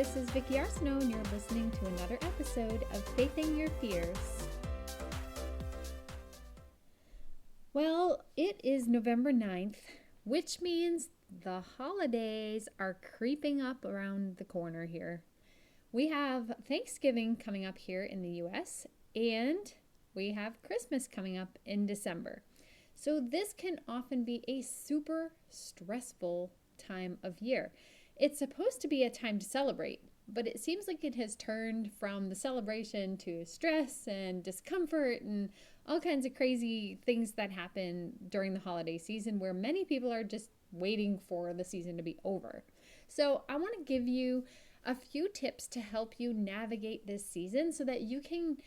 this is Vicki Arsenault, and you're listening to another episode of Facing Your Fears. Well, it is November 9th, which means the holidays are creeping up around the corner here. We have Thanksgiving coming up here in the US, and we have Christmas coming up in December. So this can often be a super stressful time of year. It's supposed to be a time to celebrate, but it seems like it has turned from the celebration to stress and discomfort and all kinds of crazy things that happen during the holiday season where many people are just waiting for the season to be over. So I want to give you a few tips to help you navigate this season so that you can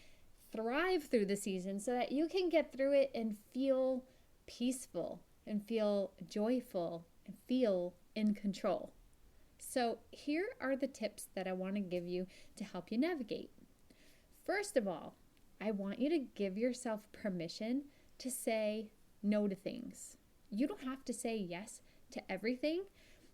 thrive through the season, so that you can get through it and feel peaceful and feel joyful and feel in control. So here are the tips that I want to give you to help you navigate. First of all, I want you to give yourself permission to say no to things. You don't have to say yes to everything.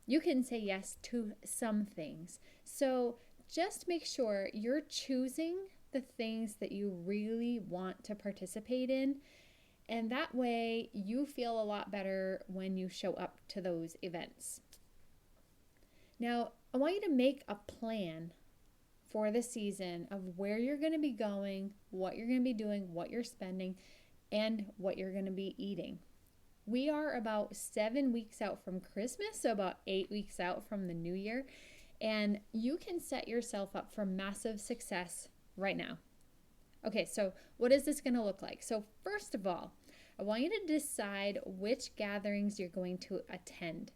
You can say yes to some things. So just make sure you're choosing the things that you really want to participate in. And that way you feel a lot better when you show up to those events. Now, I want you to make a plan for the season of where you're going to be going, what you're going to be doing, what you're spending, and what you're going to be eating. We are about 7 weeks out from Christmas, so about 8 weeks out from the new year, and you can set yourself up for massive success right now. Okay, so what is this going to look like? So first of all, I want you to decide which gatherings you're going to attend.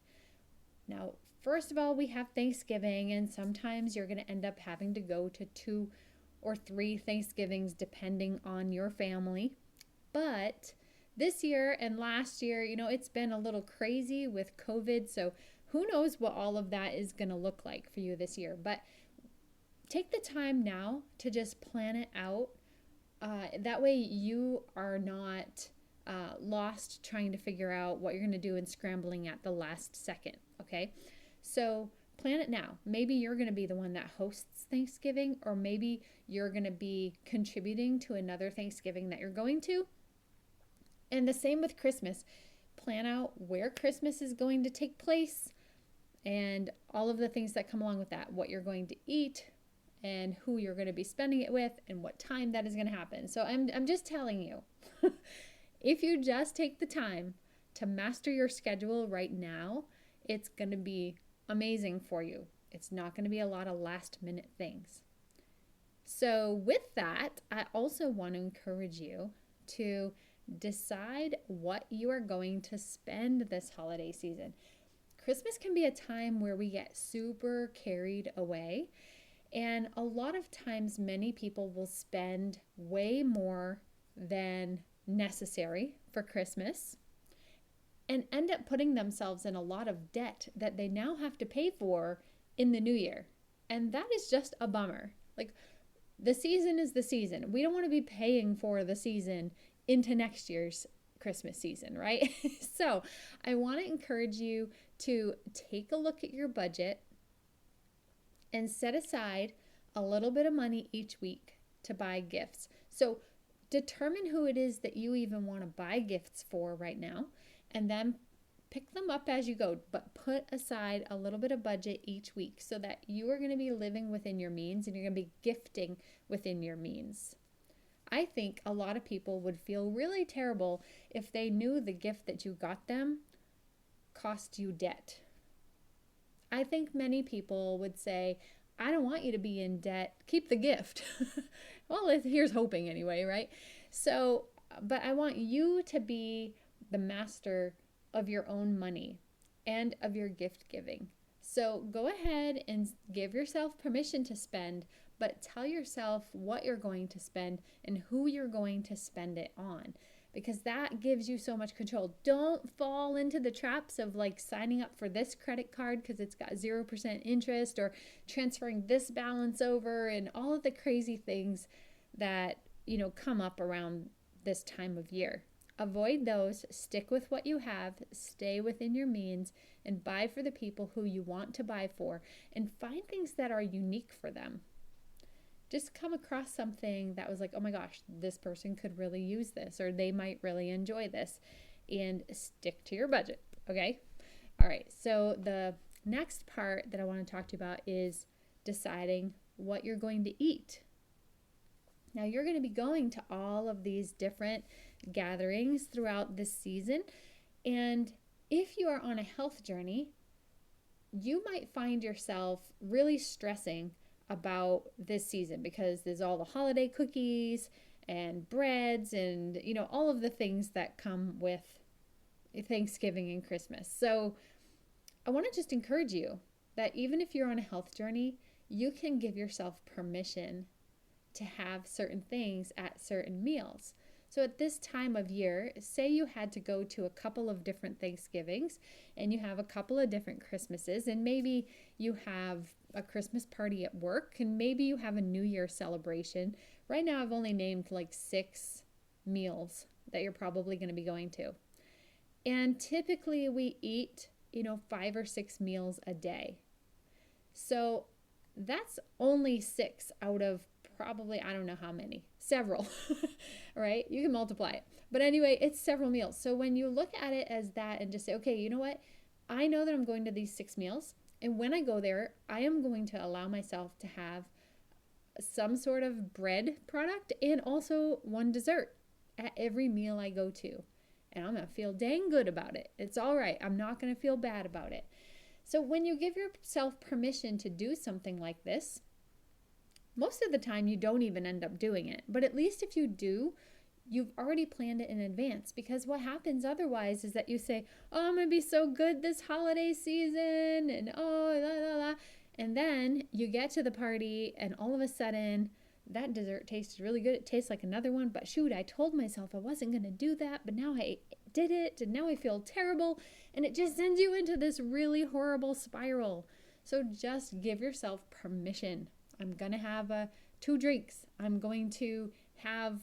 Now, first of all, we have Thanksgiving, and sometimes you're going to end up having to go to 2 or 3 Thanksgivings depending on your family. But this year and last year, it's been a little crazy with COVID, so who knows what all of that is going to look like for you this year. But take the time now to just plan it out. That way you are not lost trying to figure out what you're going to do and scrambling at the last second, okay? So plan it now. Maybe you're going to be the one that hosts Thanksgiving, or maybe you're going to be contributing to another Thanksgiving that you're going to. And the same with Christmas. Plan out where Christmas is going to take place and all of the things that come along with that, what you're going to eat and who you're going to be spending it with and what time that is going to happen. So I'm just telling you, if you just take the time to master your schedule right now, it's going to be amazing for you. It's not going to be a lot of last minute things. So with that, I also want to encourage you to decide what you are going to spend this holiday season. Christmas can be a time where we get super carried away, and a lot of times many people will spend way more than necessary for Christmas and end up putting themselves in a lot of debt that they now have to pay for in the new year. And that is just a bummer. Like, the season is the season. We don't want to be paying for the season into next year's Christmas season, right? So I want to encourage you to take a look at your budget and set aside a little bit of money each week to buy gifts. So determine who it is that you even want to buy gifts for right now, and then pick them up as you go, but put aside a little bit of budget each week so that you are going to be living within your means and you're going to be gifting within your means. I think a lot of people would feel really terrible if they knew the gift that you got them cost you debt. I think many people would say, I don't want you to be in debt. Keep the gift. Well, here's hoping anyway, right? So, but I want you to be the master of your own money and of your gift giving. So go ahead and give yourself permission to spend, but tell yourself what you're going to spend and who you're going to spend it on, because that gives you so much control. Don't fall into the traps of like signing up for this credit card because it's got 0% interest, or transferring this balance over, and all of the crazy things that come up around this time of year. Avoid those, stick with what you have, stay within your means, and buy for the people who you want to buy for, and find things that are unique for them. Just come across something that was like, oh my gosh, this person could really use this, or they might really enjoy this, and stick to your budget, okay? All right, so the next part that I want to talk to you about is deciding what you're going to eat. Now, you're going to be going to all of these different gatherings throughout this season, and if you are on a health journey, you might find yourself really stressing about this season because there's all the holiday cookies and breads and, all of the things that come with Thanksgiving and Christmas. So I want to just encourage you that even if you're on a health journey, you can give yourself permission to have certain things at certain meals. So at this time of year, say you had to go to a couple of different Thanksgivings and you have a couple of different Christmases, and maybe you have a Christmas party at work and maybe you have a New Year celebration. Right now I've only named like 6 meals that you're probably going to be going to. And typically we eat, 5 or 6 meals a day. So that's only 6 out of probably, I don't know how many, several, right? You can multiply it. But anyway, it's several meals. So when you look at it as that and just say, okay, you know what? I know that I'm going to these 6 meals. And when I go there, I am going to allow myself to have some sort of bread product and also one dessert at every meal I go to. And I'm going to feel dang good about it. It's all right. I'm not going to feel bad about it. So when you give yourself permission to do something like this, most of the time you don't even end up doing it. But at least if you do, you've already planned it in advance, because what happens otherwise is that you say, oh, I'm going to be so good this holiday season and oh, la, la, la. And then you get to the party and all of a sudden that dessert tastes really good. It tastes like another one, but shoot, I told myself I wasn't going to do that, but now I did it and now I feel terrible, and it just sends you into this really horrible spiral. So just give yourself permission. I'm going to have 2 drinks. I'm going to have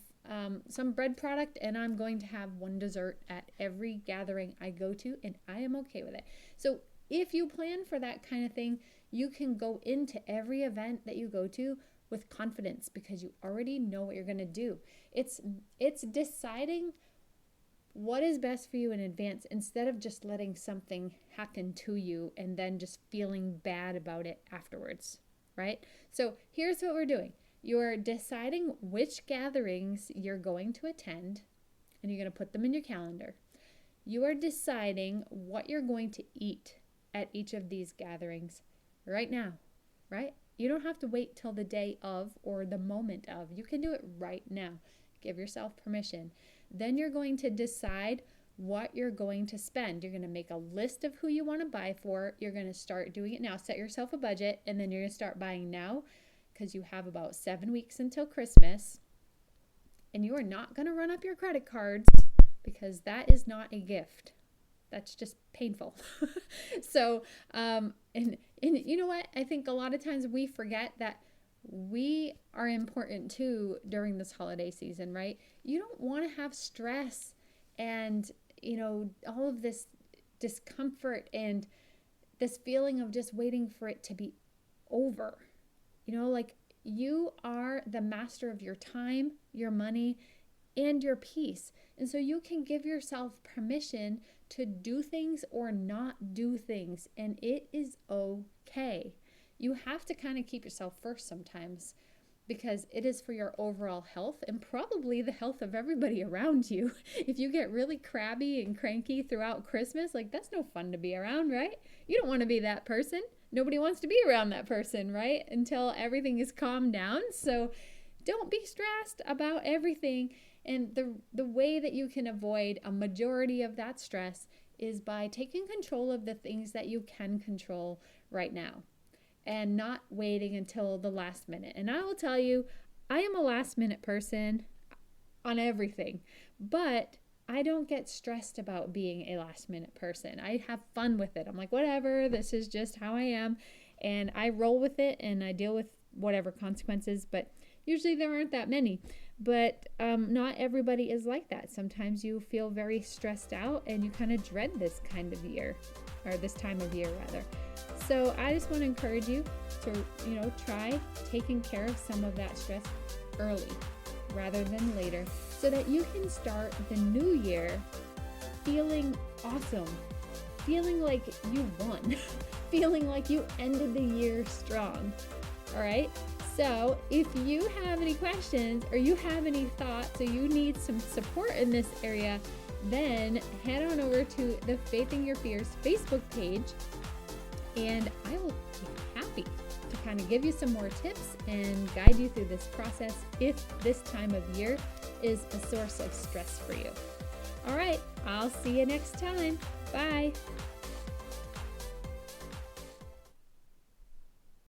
some bread product, and I'm going to have one dessert at every gathering I go to, and I am okay with it. So if you plan for that kind of thing, you can go into every event that you go to with confidence because you already know what you're going to do. It's deciding what is best for you in advance instead of just letting something happen to you and then just feeling bad about it afterwards, right? So here's what we're doing. You're deciding which gatherings you're going to attend, and you're going to put them in your calendar. You are deciding what you're going to eat at each of these gatherings right now, right? You don't have to wait till the day of or the moment of. You can do it right now. Give yourself permission. Then you're going to decide what you're going to spend. You're going to make a list of who you want to buy for. You're going to start doing it now. Set yourself a budget, and then you're going to start buying now because you have about 7 weeks until Christmas. And you are not going to run up your credit cards because that is not a gift. That's just painful. So, and you know what? I think a lot of times we forget that we are important too during this holiday season, right? You don't want to have stress and, all of this discomfort and this feeling of just waiting for it to be over. Like, you are the master of your time, your money, and your peace. And so you can give yourself permission to do things or not do things, and it is okay. You have to kind of keep yourself first sometimes because it is for your overall health and probably the health of everybody around you. If you get really crabby and cranky throughout Christmas, like, that's no fun to be around, right? You don't want to be that person. Nobody wants to be around that person, right? Until everything is calmed down. So don't be stressed about everything. And the way that you can avoid a majority of that stress is by taking control of the things that you can control right now and not waiting until the last minute. And I will tell you, I am a last minute person on everything, but I don't get stressed about being a last minute person. I have fun with it. I'm like, whatever, this is just how I am. And I roll with it and I deal with whatever consequences, but usually there aren't that many. But not everybody is like that. Sometimes you feel very stressed out and you kind of dread this kind of year, or this time of year rather. So I just want to encourage you to, try taking care of some of that stress early rather than later, so that you can start the new year feeling awesome, feeling like you won, feeling like you ended the year strong. All right. So if you have any questions or you have any thoughts or you need some support in this area, then head on over to the Facing Your Fears Facebook page, and I will be happy to kind of give you some more tips and guide you through this process if this time of year is a source of stress for you. All right, I'll see you next time. Bye.